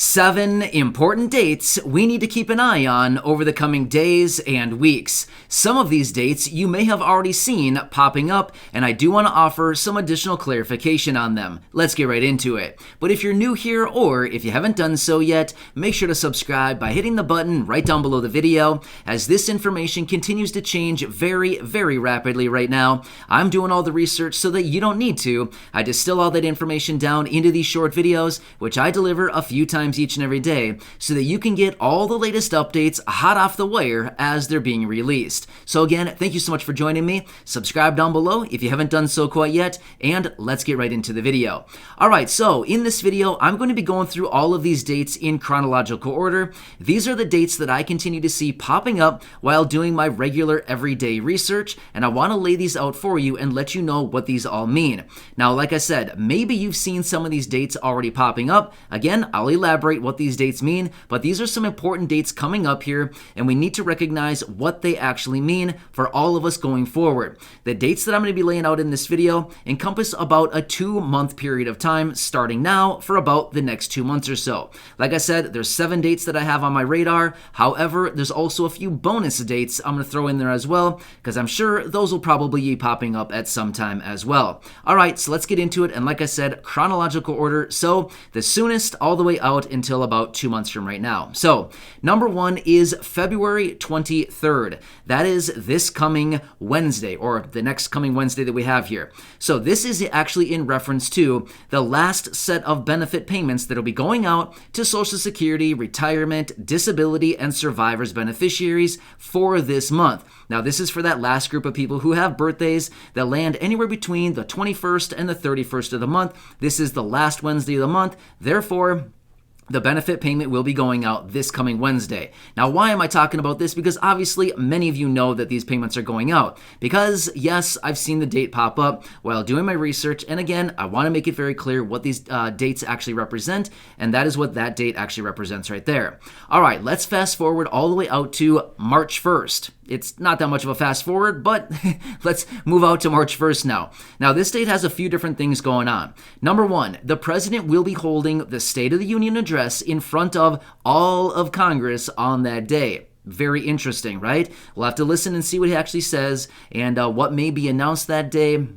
7 important dates we need to keep an eye on over the coming days and weeks. Some of these dates you may have already seen popping up, and I do want to offer some additional clarification on them. Let's get right into it. But if you're new here, or if you haven't done so yet, make sure to subscribe by hitting the button right down below the video, as this information continues to change very, very rapidly right now. I'm doing all the research so that you don't need to. I distill all that information down into these short videos, which I deliver a few times each and every day, so that you can get all the latest updates hot off the wire as they're being released. So again, thank you so much for joining me. Subscribe down below if you haven't done so quite yet, and let's get right into the video. Alright, so in this video, I'm going to be going through all of these dates in chronological order. These are the dates that I continue to see popping up while doing my regular everyday research, and I want to lay these out for you and let you know what these all mean. Now, like I said, maybe you've seen some of these dates already popping up. Again, I'll elaborate what these dates mean, but these are some important dates coming up here, and we need to recognize what they actually mean for all of us going forward. The dates that I'm going to be laying out in this video encompass about a 2-month period of time, starting now for about the next 2 months or so. Like I said, there's 7 dates that I have on my radar. However, there's also a few bonus dates I'm going to throw in there as well, because I'm sure those will probably be popping up at some time as well. Alright, so let's get into it, and like I said, chronological order, so the soonest all the way out until about 2 months from right now. So, number 1 is February 23rd. That is this coming Wednesday, or the next coming Wednesday that we have here. So this is actually in reference to the last set of benefit payments that will be going out to Social Security, retirement, disability, and survivors beneficiaries for this month. Now, this is for that last group of people who have birthdays that land anywhere between the 21st and the 31st of the month. This is the last Wednesday of the month. Therefore, the benefit payment will be going out this coming Wednesday. Now, why am I talking about this? Because obviously many of you know that these payments are going out. Because, yes, I've seen the date pop up while doing my research, and again, I want to make it very clear what these dates actually represent, and that is what that date actually represents right there. All right, let's fast forward all the way out to March 1st. It's not that much of a fast forward, but let's move out to March 1st now. Now, this date has a few different things going on. Number 1, the president will be holding the State of the Union address in front of all of Congress on that day. Very interesting, right? We'll have to listen and see what he actually says and what may be announced that day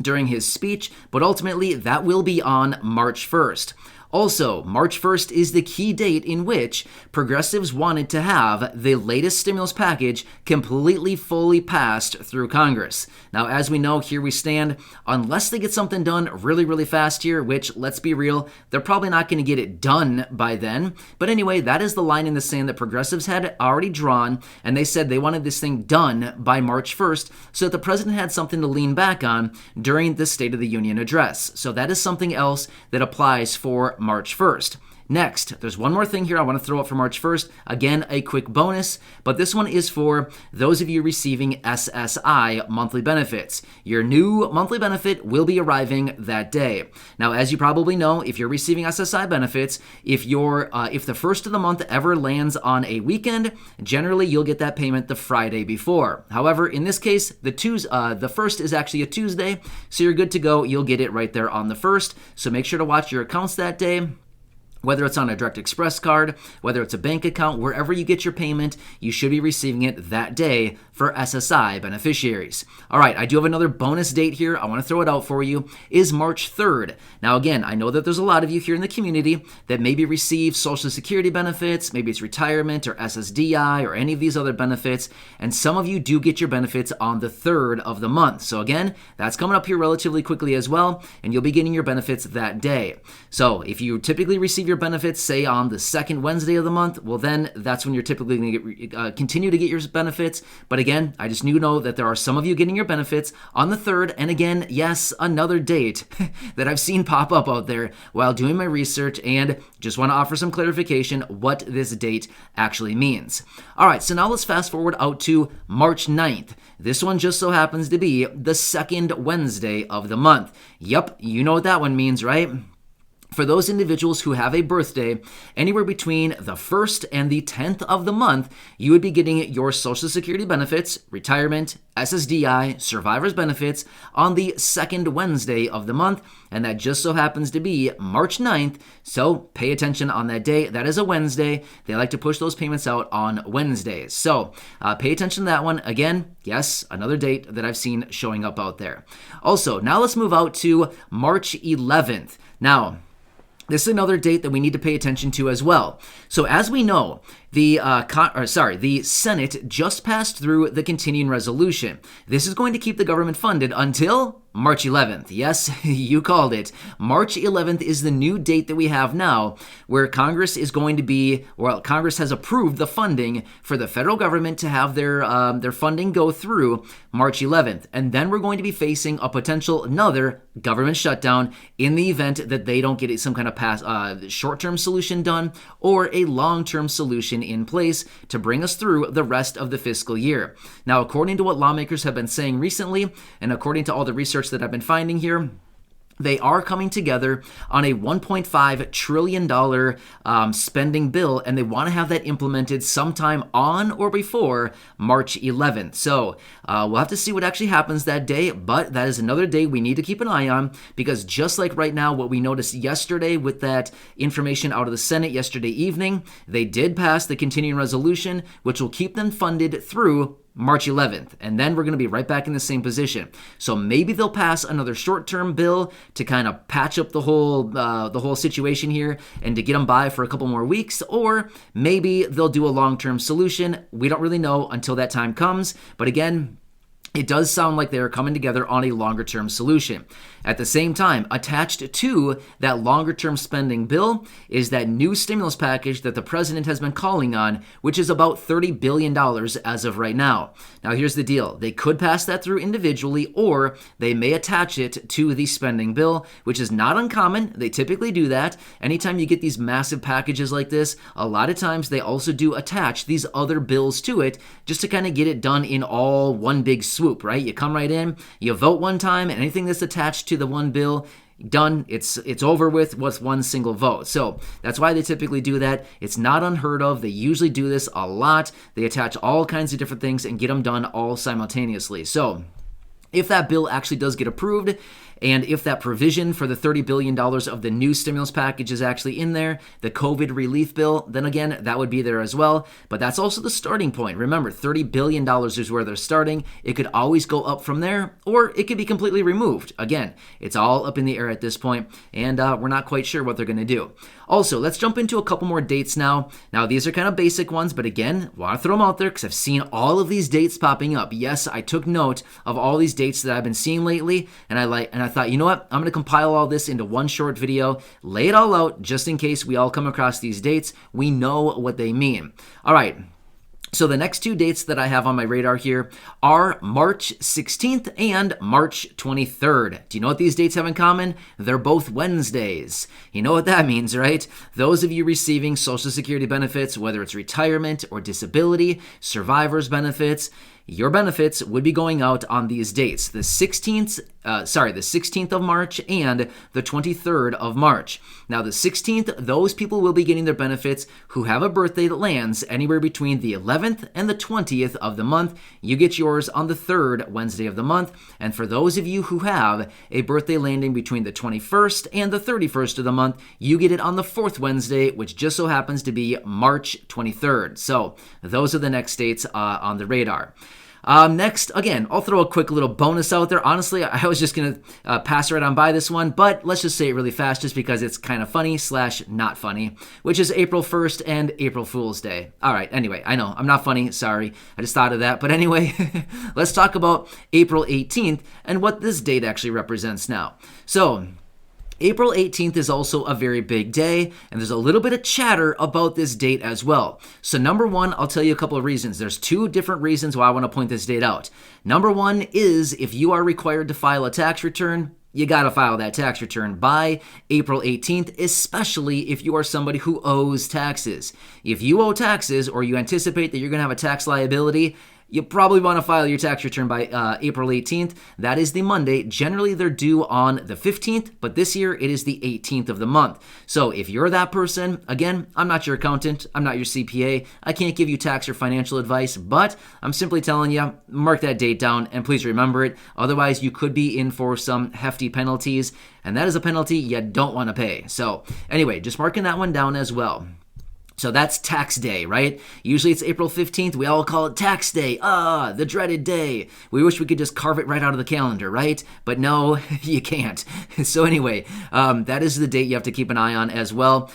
during his speech, but ultimately that will be on March 1st. Also, March 1st is the key date in which progressives wanted to have the latest stimulus package completely fully passed through Congress. Now, as we know, here we stand. Unless they get something done really, really fast here, which, let's be real, they're probably not going to get it done by then. But anyway, that is the line in the sand that progressives had already drawn, and they said they wanted this thing done by March 1st so that the president had something to lean back on during the State of the Union address. So that is something else that applies for March 1st. Next, there's one more thing here I want to throw out for March 1st. Again, a quick bonus, but this one is for those of you receiving SSI Monthly Benefits. Your new monthly benefit will be arriving that day. Now, as you probably know, if you're receiving SSI benefits, if the first of the month ever lands on a weekend, generally you'll get that payment the Friday before. However, in this case, the first is actually a Tuesday, so you're good to go. You'll get it right there on the 1st. So make sure to watch your accounts that day. Whether it's on a Direct Express card, whether it's a bank account, wherever you get your payment, you should be receiving it that day for SSI beneficiaries. All right, I do have another bonus date here. I want to throw it out for you, is March 3rd. Now, again, I know that there's a lot of you here in the community that maybe receive Social Security benefits, maybe it's retirement or SSDI or any of these other benefits, and some of you do get your benefits on the 3rd of the month. So again, that's coming up here relatively quickly as well, and you'll be getting your benefits that day. So if you typically receive your benefits, say on the second Wednesday of the month, well then that's when you're typically going to continue to get your benefits. But again, I just need to know that there are some of you getting your benefits on the 3rd, and again, yes, another date that I've seen pop up out there while doing my research, and just want to offer some clarification what this date actually means. Alright, so now let's fast forward out to March 9th. This one just so happens to be the second Wednesday of the month. Yep, you know what that one means, right? For those individuals who have a birthday anywhere between the 1st and the 10th of the month, you would be getting your Social Security benefits, retirement, SSDI, survivor's benefits on the second Wednesday of the month, and that just so happens to be March 9th, so pay attention on that day. That is a Wednesday. They like to push those payments out on Wednesdays, so pay attention to that one. Again, yes, another date that I've seen showing up out there. Also, now let's move out to March 11th. Now, this is another date that we need to pay attention to as well. So as we know, the Senate just passed through the continuing resolution. This is going to keep the government funded until March 11th. Yes, you called it. March 11th is the new date that we have now where Congress has approved the funding for the federal government to have their funding go through March 11th. And then we're going to be facing a potential another government shutdown in the event that they don't get some kind of short-term solution done or a long-term solution in place to bring us through the rest of the fiscal year. Now, according to what lawmakers have been saying recently, and according to all the research that I've been finding here, they are coming together on a $1.5 trillion spending bill, and they want to have that implemented sometime on or before March 11th. So we'll have to see what actually happens that day, but that is another day we need to keep an eye on, because just like right now, what we noticed yesterday with that information out of the Senate yesterday evening, they did pass the continuing resolution, which will keep them funded through March 11th, and then we're going to be right back in the same position. So maybe they'll pass another short-term bill to kind of patch up the whole situation here and to get them by for a couple more weeks, or maybe they'll do a long-term solution. We don't really know until that time comes, but again, it does sound like they are coming together on a longer-term solution. At the same time, attached to that longer-term spending bill is that new stimulus package that the president has been calling on, which is about $30 billion as of right now. Now, here's the deal. They could pass that through individually, or they may attach it to the spending bill, which is not uncommon. They typically do that. Anytime you get these massive packages like this, a lot of times they also do attach these other bills to it just to kind of get it done in all one big swoop, right? You come right in, you vote one time, and anything that's attached to the one bill, done, it's over with one single vote. So that's why they typically do that. It's not unheard of. They usually do this a lot. They attach all kinds of different things and get them done all simultaneously. So if that bill actually does get approved, and if that provision for the $30 billion of the new stimulus package is actually in there, the COVID relief bill, then again, that would be there as well. But that's also the starting point. Remember, $30 billion is where they're starting. It could always go up from there, or it could be completely removed. Again, it's all up in the air at this point, and we're not quite sure what they're going to do. Also, let's jump into a couple more dates now. Now, these are kind of basic ones, but again, I want to throw them out there because I've seen all of these dates popping up. Yes, I took note of all these dates that I've been seeing lately, and I thought, you know what? I'm going to compile all this into one short video, lay it all out just in case we all come across these dates. We know what they mean. All right. So the next two dates that I have on my radar here are March 16th and March 23rd. Do you know what these dates have in common? They're both Wednesdays. You know what that means, right? Those of you receiving Social Security benefits, whether it's retirement or disability, survivor's benefits, your benefits would be going out on these dates, the 16th of March and the 23rd of March. Now, the 16th, those people will be getting their benefits who have a birthday that lands anywhere between the 11th and the 20th of the month. You get yours on the third Wednesday of the month. And for those of you who have a birthday landing between the 21st and the 31st of the month, you get it on the fourth Wednesday, which just so happens to be March 23rd. So those are the next dates on the radar. Next, again, I'll throw a quick little bonus out there. Honestly, I was just going to pass right on by this one, but let's just say it really fast just because it's kind of funny / not funny, which is April 1st and April Fool's Day. All right, anyway, I know, I'm not funny, sorry. I just thought of that. But anyway, let's talk about April 18th and what this date actually represents now. So, April 18th is also a very big day, and there's a little bit of chatter about this date as well. So number one, I'll tell you a couple of reasons. There's two different reasons why I want to point this date out. Number one is if you are required to file a tax return, you got to file that tax return by April 18th, especially if you are somebody who owes taxes. If you owe taxes or you anticipate that you're going to have a tax liability, you probably want to file your tax return by April 18th. That is the Monday. Generally, they're due on the 15th, but this year it is the 18th of the month. So if you're that person, again, I'm not your accountant, I'm not your CPA, I can't give you tax or financial advice, but I'm simply telling you, mark that date down and please remember it. Otherwise, you could be in for some hefty penalties, and that is a penalty you don't want to pay. So anyway, just marking that one down as well. So that's tax day, right? Usually it's April 15th. We all call it tax day. The dreaded day. We wish we could just carve it right out of the calendar, right? But no, you can't. So anyway, that is the date you have to keep an eye on as well.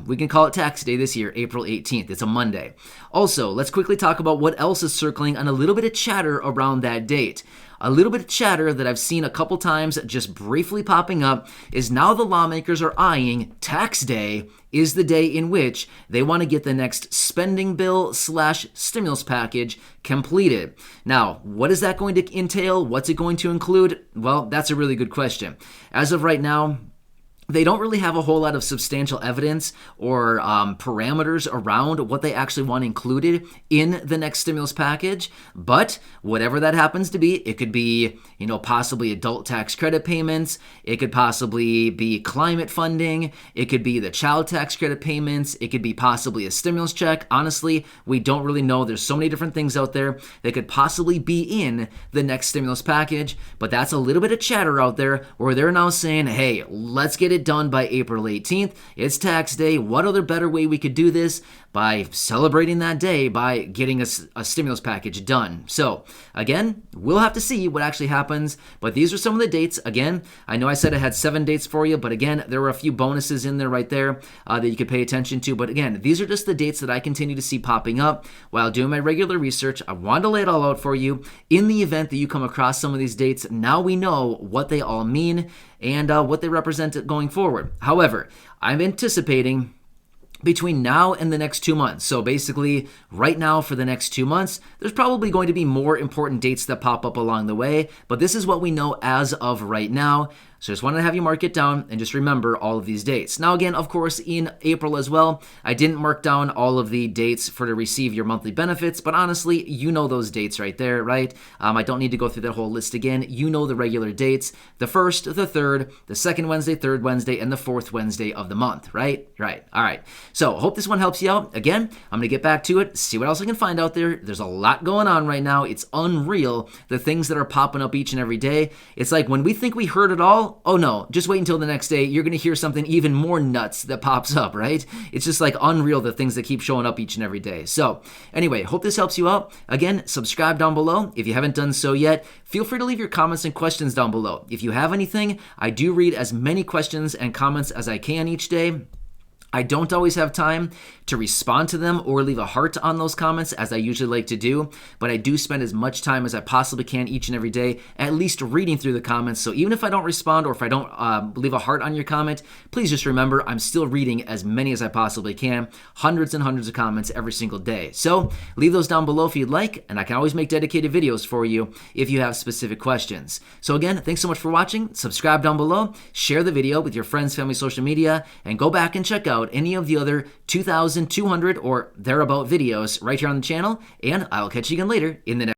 We can call it tax day this year, April 18th. It's a Monday. Also, let's quickly talk about what else is circling and a little bit of chatter around that date. A little bit of chatter that I've seen a couple times just briefly popping up is now the lawmakers are eyeing tax day is the day in which they want to get the next spending bill / stimulus package completed. Now, what is that going to entail? What's it going to include? Well, that's a really good question. As of right now, they don't really have a whole lot of substantial evidence or parameters around what they actually want included in the next stimulus package. But whatever that happens to be, it could be, possibly adult tax credit payments. It could possibly be climate funding. It could be the child tax credit payments. It could be possibly a stimulus check. Honestly, we don't really know. There's so many different things out there that could possibly be in the next stimulus package. But that's a little bit of chatter out there where they're now saying, hey, let's get it done by April 18th. It's tax day. What other better way we could do this? By celebrating that day by getting a stimulus package done. So again, we'll have to see what actually happens, but these are some of the dates. Again, I know I said I had 7 dates for you, but again, there were a few bonuses in there right there that you could pay attention to. But again, these are just the dates that I continue to see popping up while doing my regular research. I wanted to lay it all out for you. In the event that you come across some of these dates, now we know what they all mean and what they represent going forward. However, I'm anticipating between now and the next 2 months. So basically, right now for the next 2 months, there's probably going to be more important dates that pop up along the way, but this is what we know as of right now. So just wanted to have you mark it down and just remember all of these dates. Now again, of course, in April as well, I didn't mark down all of the dates for to receive your monthly benefits, but honestly, you know those dates right there, right? I don't need to go through that whole list again. You know the regular dates, the 1st, the 3rd, the 2nd Wednesday, 3rd Wednesday, and the 4th Wednesday of the month, right? Right. All right. So hope this one helps you out. Again, I'm going to get back to it, see what else I can find out there. There's a lot going on right now. It's unreal, the things that are popping up each and every day. It's like when we think we heard it all, oh no, just wait until the next day. You're going to hear something even more nuts that pops up, right? It's just like unreal, the things that keep showing up each and every day. So anyway, hope this helps you out. Again, subscribe down below. If you haven't done so yet, feel free to leave your comments and questions down below. If you have anything, I do read as many questions and comments as I can each day. I don't always have time to respond to them or leave a heart on those comments as I usually like to do, but I do spend as much time as I possibly can each and every day at least reading through the comments. So even if I don't respond or if I don't leave a heart on your comment, please just remember I'm still reading as many as I possibly can, hundreds and hundreds of comments every single day. So leave those down below if you'd like, and I can always make dedicated videos for you if you have specific questions. So again, thanks so much for watching. Subscribe down below, share the video with your friends, family, social media, and go back and check out any of the other 2,200 or thereabout videos right here on the channel, and I'll catch you again later in the next